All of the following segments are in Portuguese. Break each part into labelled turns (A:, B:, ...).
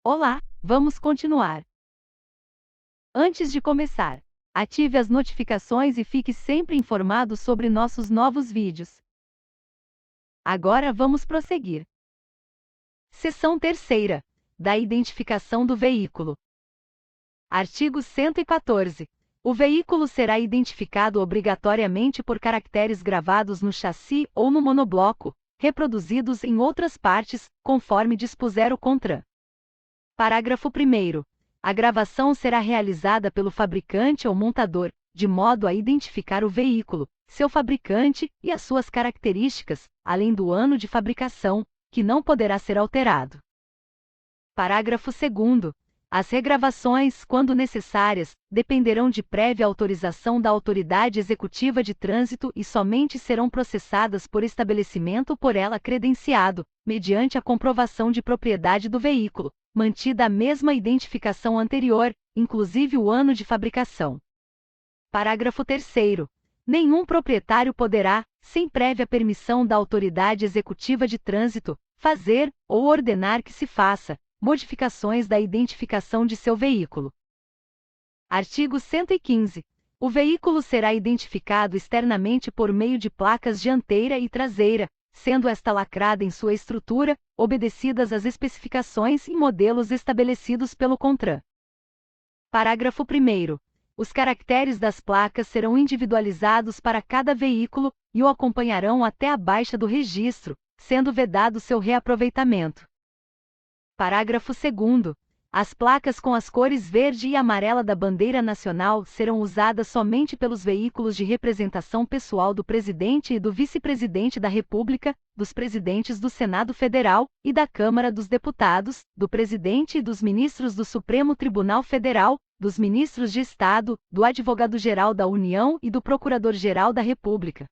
A: Olá, vamos continuar. Antes de começar, ative as notificações e fique sempre informado sobre nossos novos vídeos. Agora vamos prosseguir. Seção terceira, da identificação do veículo. Artigo 114. O veículo será identificado obrigatoriamente por caracteres gravados no chassi ou no monobloco, reproduzidos em outras partes, conforme dispuser o CONTRAN. Parágrafo 1º. A gravação será realizada pelo fabricante ou montador, de modo a identificar o veículo, seu fabricante e as suas características, além do ano de fabricação, que não poderá ser alterado. Parágrafo 2º. As regravações, quando necessárias, dependerão de prévia autorização da Autoridade Executiva de Trânsito e somente serão processadas por estabelecimento por ela credenciado, mediante a comprovação de propriedade do veículo, mantida a mesma identificação anterior, inclusive o ano de fabricação. Parágrafo 3º. Nenhum proprietário poderá, sem prévia permissão da Autoridade Executiva de Trânsito, fazer, ou ordenar que se faça, modificações da identificação de seu veículo. Artigo 115. O veículo será identificado externamente por meio de placas dianteira e traseira, sendo esta lacrada em sua estrutura, obedecidas às especificações e modelos estabelecidos pelo CONTRAN. Parágrafo 1º. Os caracteres das placas serão individualizados para cada veículo e o acompanharão até a baixa do registro, sendo vedado seu reaproveitamento. Parágrafo 2º. As placas com as cores verde e amarela da bandeira nacional serão usadas somente pelos veículos de representação pessoal do Presidente e do Vice-Presidente da República, dos Presidentes do Senado Federal e da Câmara dos Deputados, do Presidente e dos Ministros do Supremo Tribunal Federal, dos Ministros de Estado, do Advogado-Geral da União e do Procurador-Geral da República.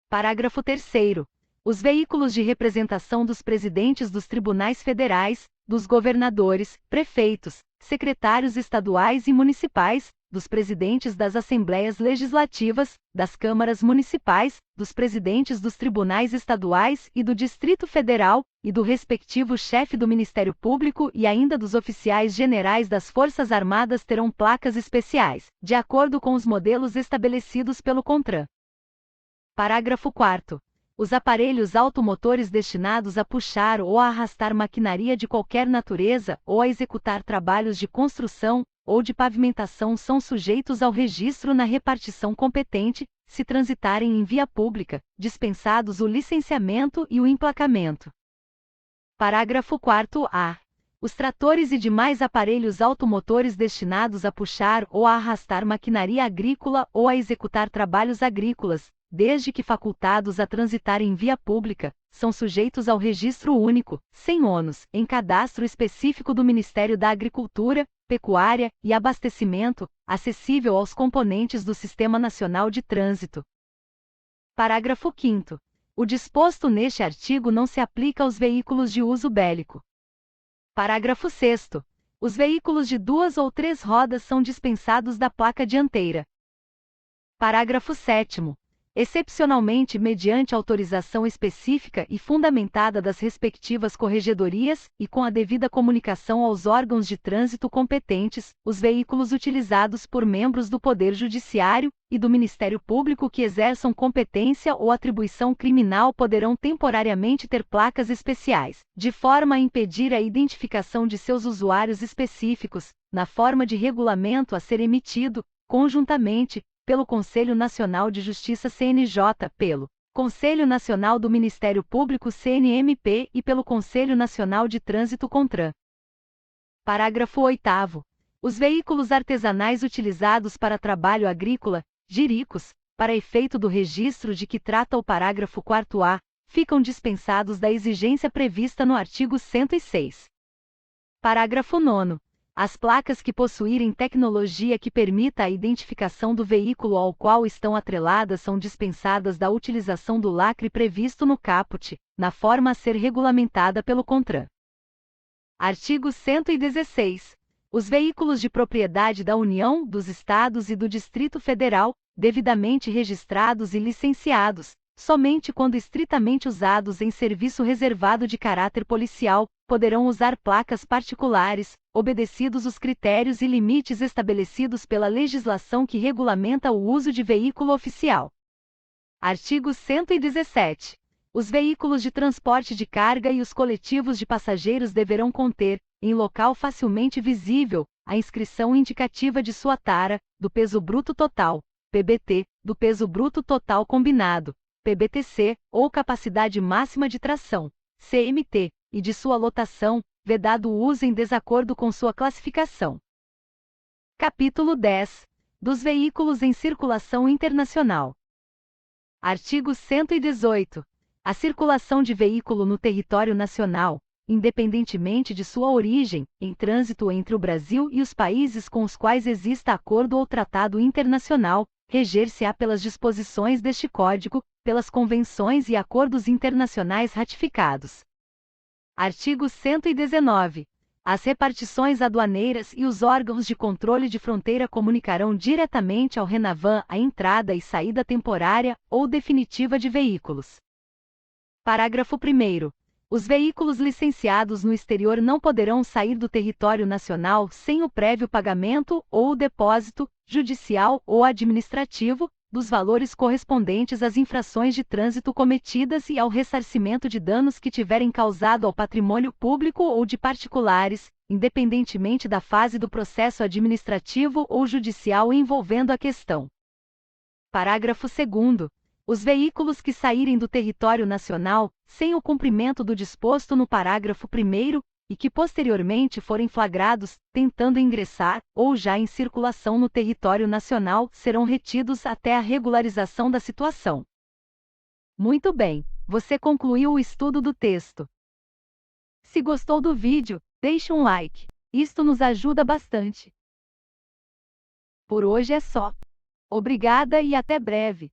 A: Parágrafo 3º. Os veículos de representação dos presidentes dos tribunais federais, dos governadores, prefeitos, secretários estaduais e municipais, dos presidentes das assembleias legislativas, das câmaras municipais, dos presidentes dos tribunais estaduais e do Distrito Federal, e do respectivo chefe do Ministério Público e ainda dos oficiais generais das Forças Armadas terão placas especiais, de acordo com os modelos estabelecidos pelo CONTRAN. Parágrafo 4º. Os aparelhos automotores destinados a puxar ou a arrastar maquinaria de qualquer natureza ou a executar trabalhos de construção ou de pavimentação são sujeitos ao registro na repartição competente, se transitarem em via pública, dispensados o licenciamento e o emplacamento. Parágrafo 4º-A. Os tratores e demais aparelhos automotores destinados a puxar ou a arrastar maquinaria agrícola ou a executar trabalhos agrícolas, desde que facultados a transitar em via pública, são sujeitos ao registro único, sem ônus, em cadastro específico do Ministério da Agricultura, Pecuária e Abastecimento, acessível aos componentes do Sistema Nacional de Trânsito. Parágrafo 5º. O disposto neste artigo não se aplica aos veículos de uso bélico. Parágrafo 6º. Os veículos de 2 ou 3 rodas são dispensados da placa dianteira. Parágrafo 7º. Excepcionalmente mediante autorização específica e fundamentada das respectivas corregedorias, e com a devida comunicação aos órgãos de trânsito competentes, os veículos utilizados por membros do Poder Judiciário e do Ministério Público que exerçam competência ou atribuição criminal poderão temporariamente ter placas especiais, de forma a impedir a identificação de seus usuários específicos, na forma de regulamento a ser emitido, conjuntamente, pelo Conselho Nacional de Justiça CNJ, pelo Conselho Nacional do Ministério Público CNMP e pelo Conselho Nacional de Trânsito CONTRAN. Parágrafo 8º. Os veículos artesanais utilizados para trabalho agrícola, GIRICOS, para efeito do registro de que trata o parágrafo 4º-A, ficam dispensados da exigência prevista no artigo 106. Parágrafo 9º. As placas que possuírem tecnologia que permita a identificação do veículo ao qual estão atreladas são dispensadas da utilização do lacre previsto no caput, na forma a ser regulamentada pelo CONTRAN. Artigo 116. Os veículos de propriedade da União, dos Estados e do Distrito Federal, devidamente registrados e licenciados, somente quando estritamente usados em serviço reservado de caráter policial, poderão usar placas particulares, obedecidos os critérios e limites estabelecidos pela legislação que regulamenta o uso de veículo oficial. Artigo 117. Os veículos de transporte de carga e os coletivos de passageiros deverão conter, em local facilmente visível, a inscrição indicativa de sua tara, do peso bruto total, PBT, do peso bruto total combinado, PBTC, ou capacidade máxima de tração, CMT, e de sua lotação, vedado o uso em desacordo com sua classificação. Capítulo 10. Dos veículos em circulação internacional. Artigo 118. A circulação de veículo no território nacional, independentemente de sua origem, em trânsito entre o Brasil e os países com os quais exista acordo ou tratado internacional, reger-se-á pelas disposições deste Código, pelas convenções e acordos internacionais ratificados. Artigo 119. As repartições aduaneiras e os órgãos de controle de fronteira comunicarão diretamente ao RENAVAN a entrada e saída temporária ou definitiva de veículos. Parágrafo 1º. Os veículos licenciados no exterior não poderão sair do território nacional sem o prévio pagamento ou depósito, judicial ou administrativo, dos valores correspondentes às infrações de trânsito cometidas e ao ressarcimento de danos que tiverem causado ao patrimônio público ou de particulares, independentemente da fase do processo administrativo ou judicial envolvendo a questão. Parágrafo 2º. Os veículos que saírem do território nacional, sem o cumprimento do disposto no parágrafo 1º, e que posteriormente forem flagrados, tentando ingressar, ou já em circulação no território nacional, serão retidos até a regularização da situação. Muito bem, você concluiu o estudo do texto. Se gostou do vídeo, deixe um like. Isto nos ajuda bastante. Por hoje é só. Obrigada e até breve.